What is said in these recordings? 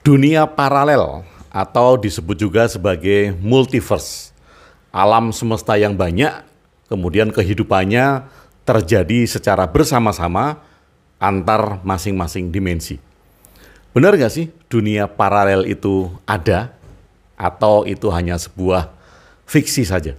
Dunia paralel atau disebut juga sebagai multiverse, alam semesta yang banyak, kemudian kehidupannya terjadi secara bersama-sama antar masing-masing dimensi. Benar nggak sih dunia paralel itu ada atau itu hanya sebuah fiksi saja?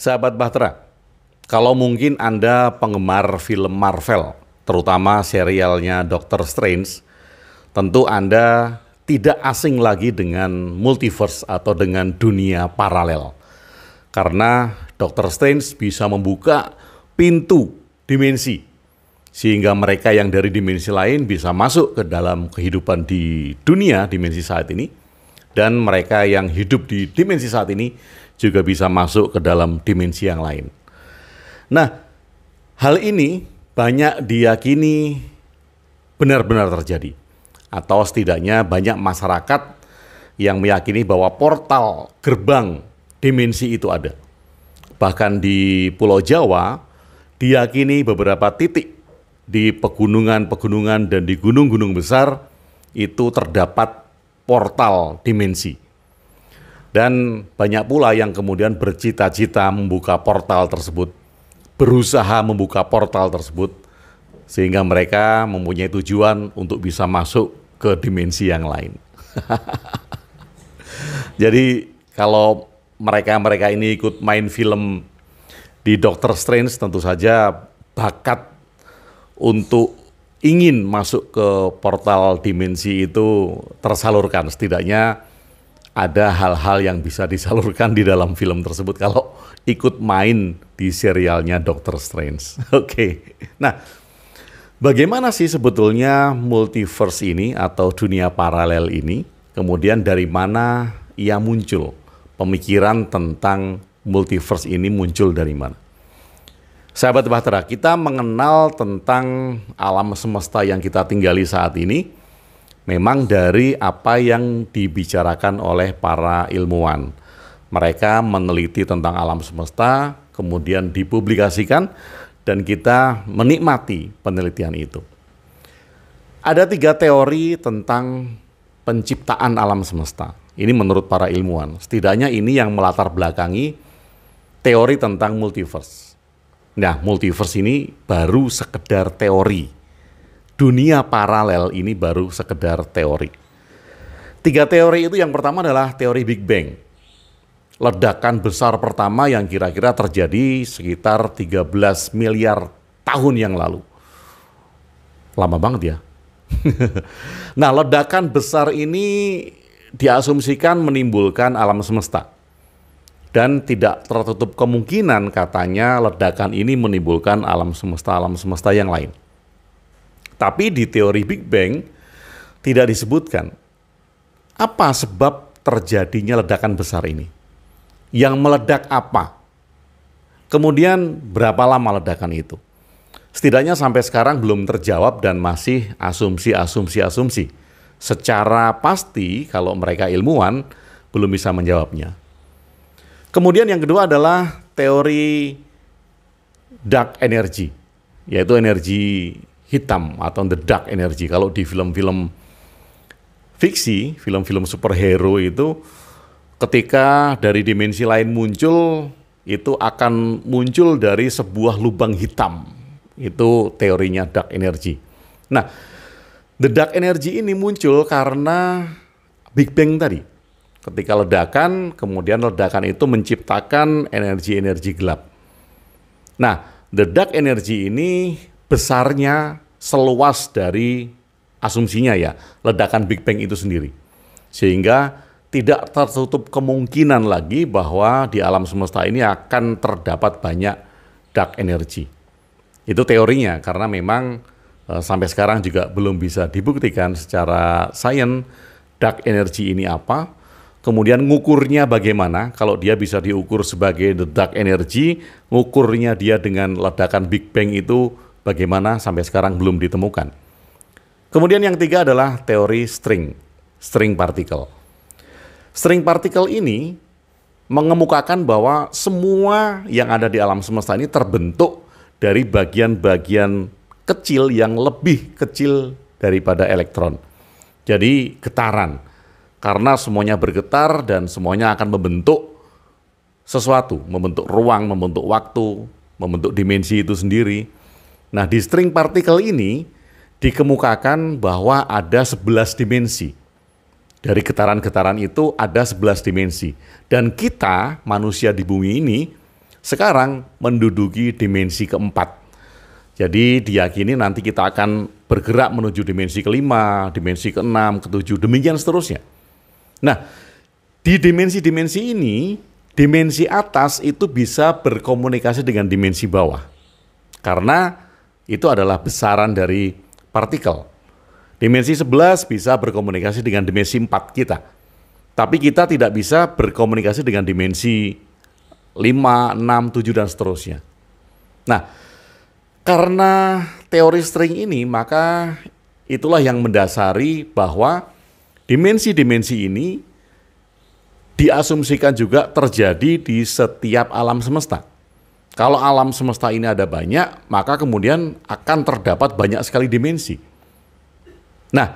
Sahabat Bahtera, kalau mungkin Anda penggemar film Marvel, terutama serialnya Doctor Strange, tentu Anda tidak asing lagi dengan multiverse atau dengan dunia paralel. Karena Doctor Strange bisa membuka pintu dimensi, sehingga mereka yang dari dimensi lain bisa masuk ke dalam kehidupan di dunia dimensi saat ini, dan mereka yang hidup di dimensi saat ini juga bisa masuk ke dalam dimensi yang lain. Nah, hal ini banyak diyakini benar-benar terjadi. Atau setidaknya banyak masyarakat yang meyakini bahwa portal gerbang dimensi itu ada. Bahkan di Pulau Jawa, diyakini beberapa titik di pegunungan-pegunungan dan di gunung-gunung besar itu terdapat portal dimensi. Dan banyak pula yang kemudian bercita-cita membuka portal tersebut, berusaha membuka portal tersebut, sehingga mereka mempunyai tujuan untuk bisa masuk ke dimensi yang lain. Jadi kalau mereka ini ikut main film di Doctor Strange, tentu saja bakat untuk ingin masuk ke portal dimensi itu tersalurkan. Setidaknya ada hal-hal yang bisa disalurkan di dalam film tersebut kalau ikut main di serialnya Doctor Strange. Oke. Nah, bagaimana sih sebetulnya multiverse ini atau dunia paralel ini? Kemudian dari mana ia muncul? Pemikiran tentang multiverse ini muncul dari mana? Sahabat Bahtera, kita mengenal tentang alam semesta yang kita tinggali saat ini memang dari apa yang dibicarakan oleh para ilmuwan. Mereka meneliti tentang alam semesta, kemudian dipublikasikan, dan kita menikmati penelitian itu. Ada 3 teori tentang penciptaan alam semesta. Ini menurut para ilmuwan. Setidaknya ini yang melatar belakangi teori tentang multiverse. Nah, multiverse ini baru sekedar teori. Dunia paralel ini baru sekedar teori. 3 teori itu, yang pertama adalah teori Big Bang. Ledakan besar pertama yang kira-kira terjadi sekitar 13 miliar tahun yang lalu. Lama banget ya. Nah, ledakan besar ini diasumsikan menimbulkan alam semesta. Dan tidak tertutup kemungkinan katanya ledakan ini menimbulkan alam semesta yang lain. Tapi di teori Big Bang tidak disebutkan apa sebab terjadinya ledakan besar ini. Yang meledak apa? Kemudian berapa lama ledakan itu? Setidaknya sampai sekarang belum terjawab dan masih asumsi. Secara pasti kalau mereka ilmuwan belum bisa menjawabnya. Kemudian yang kedua adalah teori dark energy, yaitu energi hitam atau the dark energy. Kalau di film-film fiksi, film-film superhero itu ketika dari dimensi lain muncul, itu akan muncul dari sebuah lubang hitam. Itu teorinya dark energy. Nah, the dark energy ini muncul karena Big Bang tadi. Ketika ledakan, kemudian ledakan itu menciptakan energi-energi gelap. Nah, the dark energy ini besarnya seluas dari asumsinya ya, ledakan Big Bang itu sendiri. Sehingga tidak tertutup kemungkinan lagi bahwa di alam semesta ini akan terdapat banyak dark energy. Itu teorinya, karena memang sampai sekarang juga belum bisa dibuktikan secara sains dark energy ini apa. Kemudian ngukurnya bagaimana, kalau dia bisa diukur sebagai the dark energy, ngukurnya dia dengan ledakan Big Bang itu bagaimana sampai sekarang belum ditemukan. Kemudian yang 3 adalah teori string particle. String particle ini mengemukakan bahwa semua yang ada di alam semesta ini terbentuk dari bagian-bagian kecil yang lebih kecil daripada elektron. Jadi getaran, karena semuanya bergetar dan semuanya akan membentuk sesuatu, membentuk ruang, membentuk waktu, membentuk dimensi itu sendiri. Nah, di string partikel ini dikemukakan bahwa ada 11 dimensi. Dari getaran-getaran itu ada 11 dimensi. Dan kita, manusia di bumi ini, sekarang menduduki dimensi keempat. Jadi diyakini nanti kita akan bergerak menuju dimensi kelima, dimensi keenam, ketujuh, demikian seterusnya. Nah, di dimensi-dimensi ini, dimensi atas itu bisa berkomunikasi dengan dimensi bawah. Karena itu adalah besaran dari partikel. Dimensi 11 bisa berkomunikasi dengan dimensi 4 kita. Tapi kita tidak bisa berkomunikasi dengan dimensi 5, 6, 7, dan seterusnya. Nah, karena teori string ini, maka itulah yang mendasari bahwa dimensi-dimensi ini diasumsikan juga terjadi di setiap alam semesta. Kalau alam semesta ini ada banyak, maka kemudian akan terdapat banyak sekali dimensi. Nah,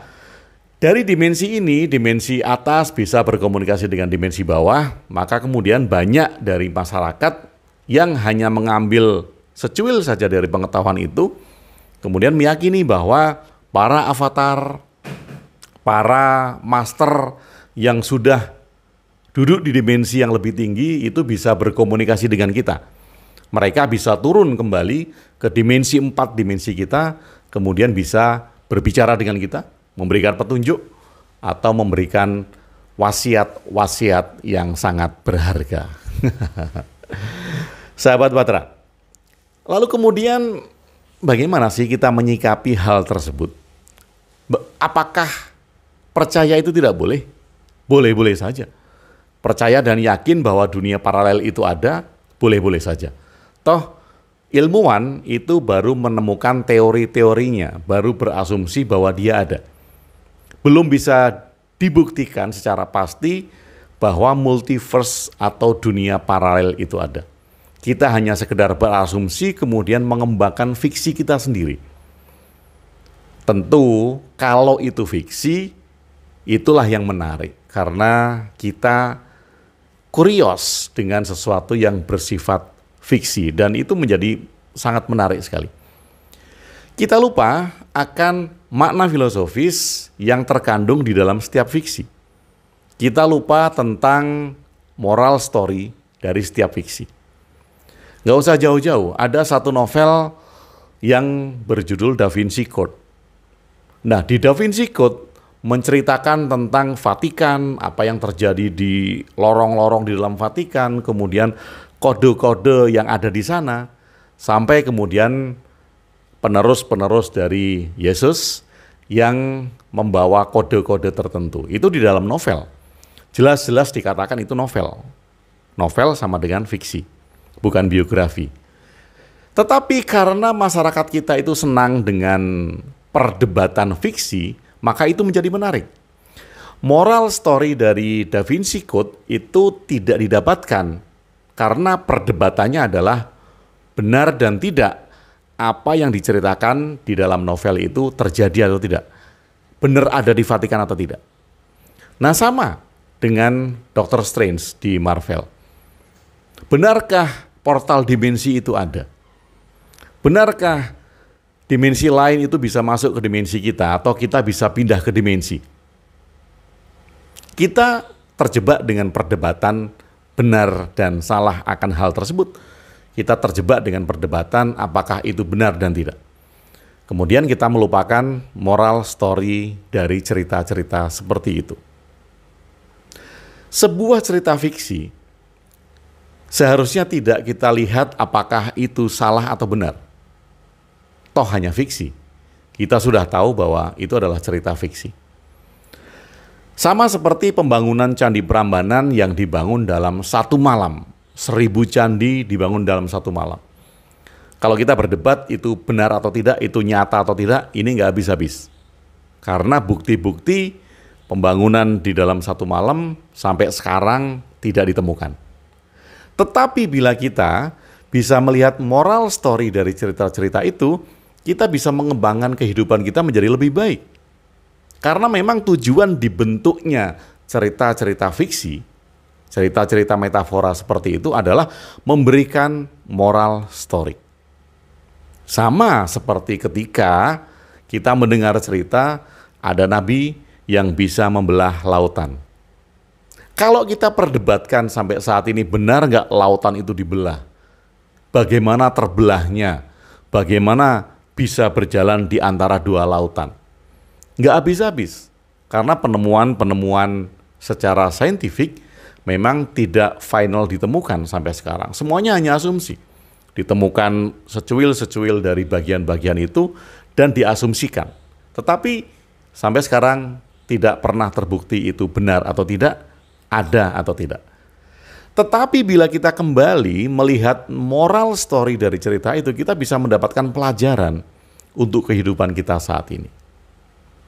dari dimensi ini, dimensi atas bisa berkomunikasi dengan dimensi bawah, maka kemudian banyak dari masyarakat yang hanya mengambil secuil saja dari pengetahuan itu, kemudian meyakini bahwa para avatar, para master yang sudah duduk di dimensi yang lebih tinggi itu bisa berkomunikasi dengan kita. Mereka bisa turun kembali ke dimensi 4 dimensi kita, kemudian bisa berbicara dengan kita, memberikan petunjuk, atau memberikan wasiat-wasiat yang sangat berharga. Sahabat Batra, lalu kemudian bagaimana sih kita menyikapi hal tersebut? Apakah percaya itu tidak boleh? Boleh-boleh saja. Percaya dan yakin bahwa dunia paralel itu ada, boleh-boleh saja. Toh, ilmuwan itu baru menemukan teori-teorinya, baru berasumsi bahwa dia ada. Belum bisa dibuktikan secara pasti bahwa multiverse atau dunia paralel itu ada. Kita hanya sekedar berasumsi kemudian mengembangkan fiksi kita sendiri. Tentu kalau itu fiksi, itulah yang menarik karena kita kurios dengan sesuatu yang bersifat fiksi dan itu menjadi sangat menarik sekali. Kita lupa akan makna filosofis yang terkandung di dalam setiap fiksi. Kita lupa tentang moral story dari setiap fiksi. Nggak usah jauh-jauh, ada satu novel yang berjudul Da Vinci Code. Nah, di Da Vinci Code menceritakan tentang Vatikan, apa yang terjadi di lorong-lorong di dalam Vatikan, kemudian kode-kode yang ada di sana, sampai kemudian penerus-penerus dari Yesus yang membawa kode-kode tertentu. Itu di dalam novel. Jelas-jelas dikatakan itu novel. Novel sama dengan fiksi, bukan biografi. Tetapi karena masyarakat kita itu senang dengan perdebatan fiksi, maka itu menjadi menarik. Moral story dari Da Vinci Code itu tidak didapatkan karena perdebatannya adalah benar dan tidak apa yang diceritakan di dalam novel itu terjadi atau tidak. Benar ada di Vatikan atau tidak. Nah, sama dengan Doctor Strange di Marvel. Benarkah portal dimensi itu ada? Benarkah dimensi lain itu bisa masuk ke dimensi kita atau kita bisa pindah ke dimensi? Kita terjebak dengan perdebatan benar dan salah akan hal tersebut. Kita terjebak dengan perdebatan apakah itu benar dan tidak. Kemudian kita melupakan moral story dari cerita-cerita seperti itu. Sebuah cerita fiksi seharusnya tidak kita lihat apakah itu salah atau benar. Toh hanya fiksi. Kita sudah tahu bahwa itu adalah cerita fiksi. Sama seperti pembangunan Candi Prambanan yang dibangun dalam satu malam. 1000 candi dibangun dalam satu malam. Kalau kita berdebat itu benar atau tidak, itu nyata atau tidak, ini nggak habis-habis. Karena bukti-bukti pembangunan di dalam satu malam sampai sekarang tidak ditemukan. Tetapi bila kita bisa melihat moral story dari cerita-cerita itu, kita bisa mengembangkan kehidupan kita menjadi lebih baik. Karena memang tujuan dibentuknya cerita-cerita fiksi, cerita-cerita metafora seperti itu adalah memberikan moral story. Sama seperti ketika kita mendengar cerita ada nabi yang bisa membelah lautan. Kalau kita perdebatkan sampai saat ini benar nggak lautan itu dibelah? Bagaimana terbelahnya? Bagaimana bisa berjalan di antara dua lautan? Nggak habis-habis. Karena penemuan-penemuan secara saintifik memang tidak final ditemukan sampai sekarang. Semuanya hanya asumsi. Ditemukan secuil-secuil dari bagian-bagian itu dan diasumsikan. Tetapi sampai sekarang tidak pernah terbukti itu benar atau tidak, ada atau tidak. Tetapi bila kita kembali melihat moral story dari cerita itu, kita bisa mendapatkan pelajaran untuk kehidupan kita saat ini.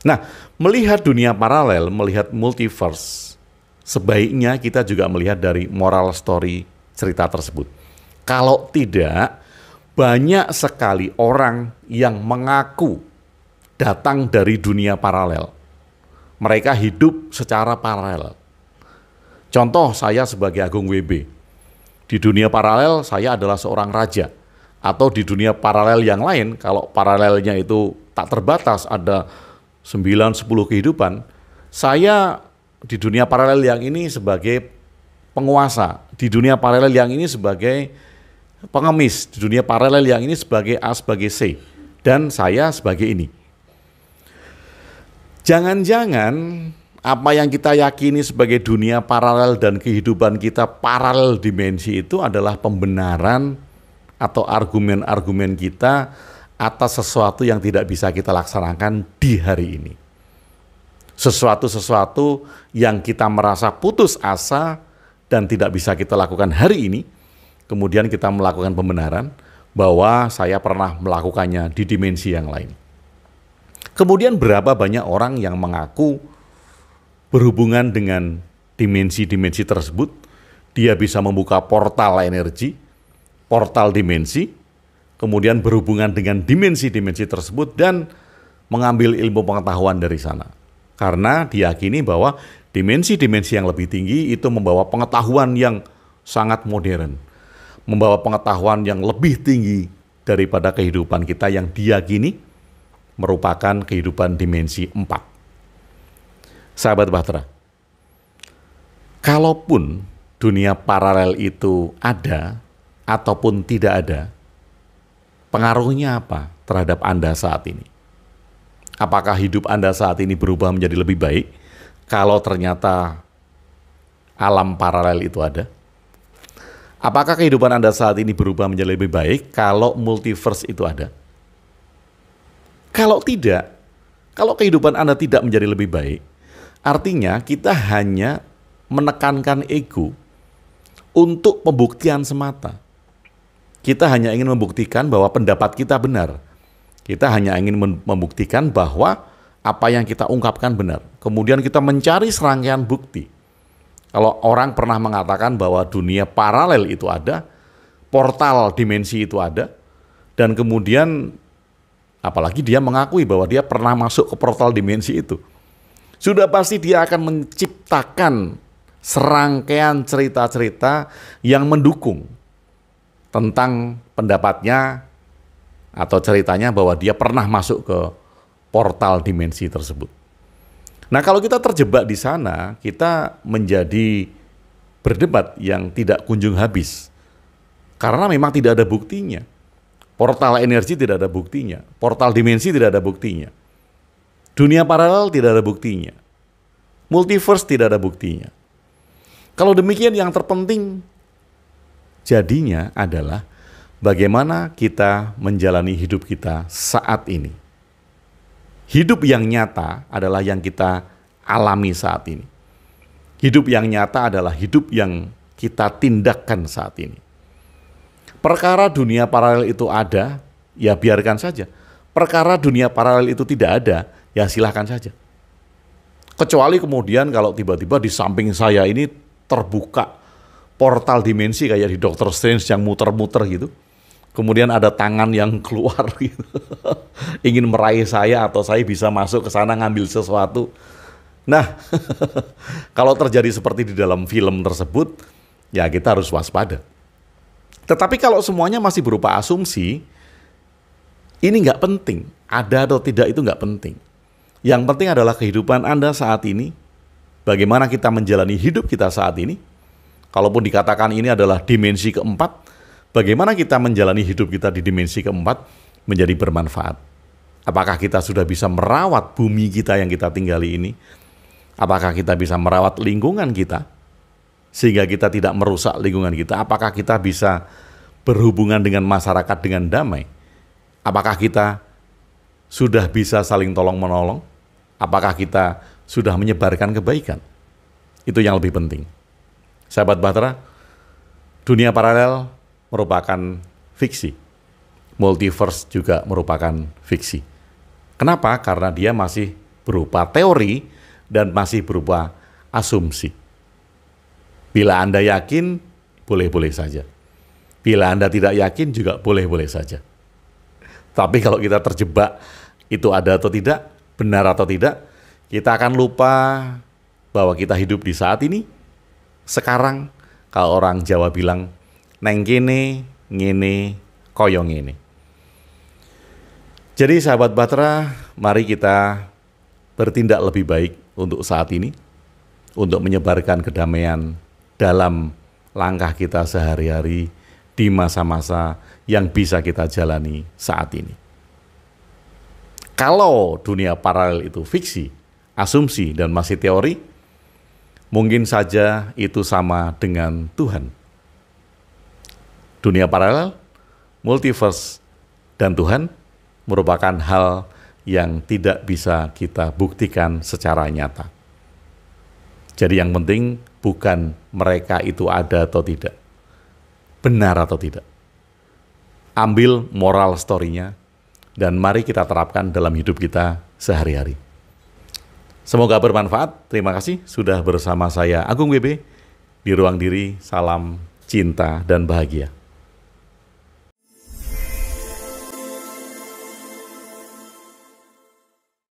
Nah, melihat dunia paralel, melihat multiverse, sebaiknya kita juga melihat dari moral story cerita tersebut. Kalau tidak, banyak sekali orang yang mengaku datang dari dunia paralel. Mereka hidup secara paralel. Contoh, saya sebagai Agung WB. Di dunia paralel, saya adalah seorang raja. Atau di dunia paralel yang lain, kalau paralelnya itu tak terbatas, ada 9-10 kehidupan, saya di dunia paralel yang ini sebagai penguasa, di dunia paralel yang ini sebagai pengemis, di dunia paralel yang ini sebagai A, sebagai C, dan saya sebagai ini. Jangan-jangan apa yang kita yakini sebagai dunia paralel dan kehidupan kita paralel dimensi itu adalah pembenaran atau argumen-argumen kita atas sesuatu yang tidak bisa kita laksanakan di hari ini. Sesuatu-sesuatu yang kita merasa putus asa dan tidak bisa kita lakukan hari ini, kemudian kita melakukan pembenaran bahwa saya pernah melakukannya di dimensi yang lain. Kemudian berapa banyak orang yang mengaku berhubungan dengan dimensi-dimensi tersebut, dia bisa membuka portal energi, portal dimensi, kemudian berhubungan dengan dimensi-dimensi tersebut dan mengambil ilmu pengetahuan dari sana. Karena diyakini bahwa dimensi-dimensi yang lebih tinggi itu membawa pengetahuan yang sangat modern, membawa pengetahuan yang lebih tinggi daripada kehidupan kita yang diyakini merupakan kehidupan dimensi 4. Sahabat Bahtera, kalaupun dunia paralel itu ada ataupun tidak ada, pengaruhnya apa terhadap Anda saat ini? Apakah hidup Anda saat ini berubah menjadi lebih baik kalau ternyata alam paralel itu ada? Apakah kehidupan Anda saat ini berubah menjadi lebih baik kalau multiverse itu ada? Kalau tidak, kalau kehidupan Anda tidak menjadi lebih baik, artinya kita hanya menekankan ego untuk pembuktian semata. Kita hanya ingin membuktikan bahwa pendapat kita benar. Kita hanya ingin membuktikan bahwa apa yang kita ungkapkan benar. Kemudian kita mencari serangkaian bukti. Kalau orang pernah mengatakan bahwa dunia paralel itu ada, portal dimensi itu ada, dan kemudian apalagi dia mengakui bahwa dia pernah masuk ke portal dimensi itu, sudah pasti dia akan menciptakan serangkaian cerita-cerita yang mendukung tentang pendapatnya atau ceritanya bahwa dia pernah masuk ke portal dimensi tersebut. Nah, kalau kita terjebak di sana, kita menjadi berdebat yang tidak kunjung habis. Karena memang tidak ada buktinya. Portal energi tidak ada buktinya. Portal dimensi tidak ada buktinya. Dunia paralel tidak ada buktinya. Multiverse tidak ada buktinya. Kalau demikian, yang terpenting jadinya adalah bagaimana kita menjalani hidup kita saat ini. Hidup yang nyata adalah yang kita alami saat ini. Hidup yang nyata adalah hidup yang kita tindakan saat ini. Perkara dunia paralel itu ada, ya biarkan saja. Perkara dunia paralel itu tidak ada, ya silahkan saja. Kecuali kemudian kalau tiba-tiba di samping saya ini terbuka portal dimensi kayak di Doctor Strange yang muter-muter gitu. Kemudian ada tangan yang keluar gitu. Ingin meraih saya atau saya bisa masuk ke sana ngambil sesuatu. Nah, kalau terjadi seperti di dalam film tersebut, ya kita harus waspada. Tetapi kalau semuanya masih berupa asumsi, ini nggak penting. Ada atau tidak itu nggak penting. Yang penting adalah kehidupan Anda saat ini, bagaimana kita menjalani hidup kita saat ini. Kalaupun dikatakan ini adalah dimensi keempat, bagaimana kita menjalani hidup kita di dimensi keempat menjadi bermanfaat. Apakah kita sudah bisa merawat bumi kita yang kita tinggali ini? Apakah kita bisa merawat lingkungan kita sehingga kita tidak merusak lingkungan kita? Apakah kita bisa berhubungan dengan masyarakat dengan damai? Apakah kita sudah bisa saling tolong-menolong? Apakah kita sudah menyebarkan kebaikan? Itu yang lebih penting. Sahabat Bahtera, dunia paralel merupakan fiksi. Multiverse juga merupakan fiksi. Kenapa? Karena dia masih berupa teori dan masih berupa asumsi. Bila Anda yakin, boleh-boleh saja. Bila Anda tidak yakin juga boleh-boleh saja. Tapi kalau kita terjebak itu ada atau tidak, benar atau tidak, kita akan lupa bahwa kita hidup di saat ini, sekarang. Kalau orang Jawa bilang, neng kene, ngene, koyong ini. Jadi sahabat Bahtera, mari kita bertindak lebih baik untuk saat ini, untuk menyebarkan kedamaian dalam langkah kita sehari-hari di masa-masa yang bisa kita jalani saat ini. Kalau dunia paralel itu fiksi, asumsi, dan masih teori, mungkin saja itu sama dengan Tuhan. Dunia paralel, multiverse, dan Tuhan merupakan hal yang tidak bisa kita buktikan secara nyata. Jadi yang penting bukan mereka itu ada atau tidak, benar atau tidak. Ambil moral story-nya, dan mari kita terapkan dalam hidup kita sehari-hari. Semoga bermanfaat. Terima kasih sudah bersama saya Agung WB di Ruang Diri. Salam cinta dan bahagia.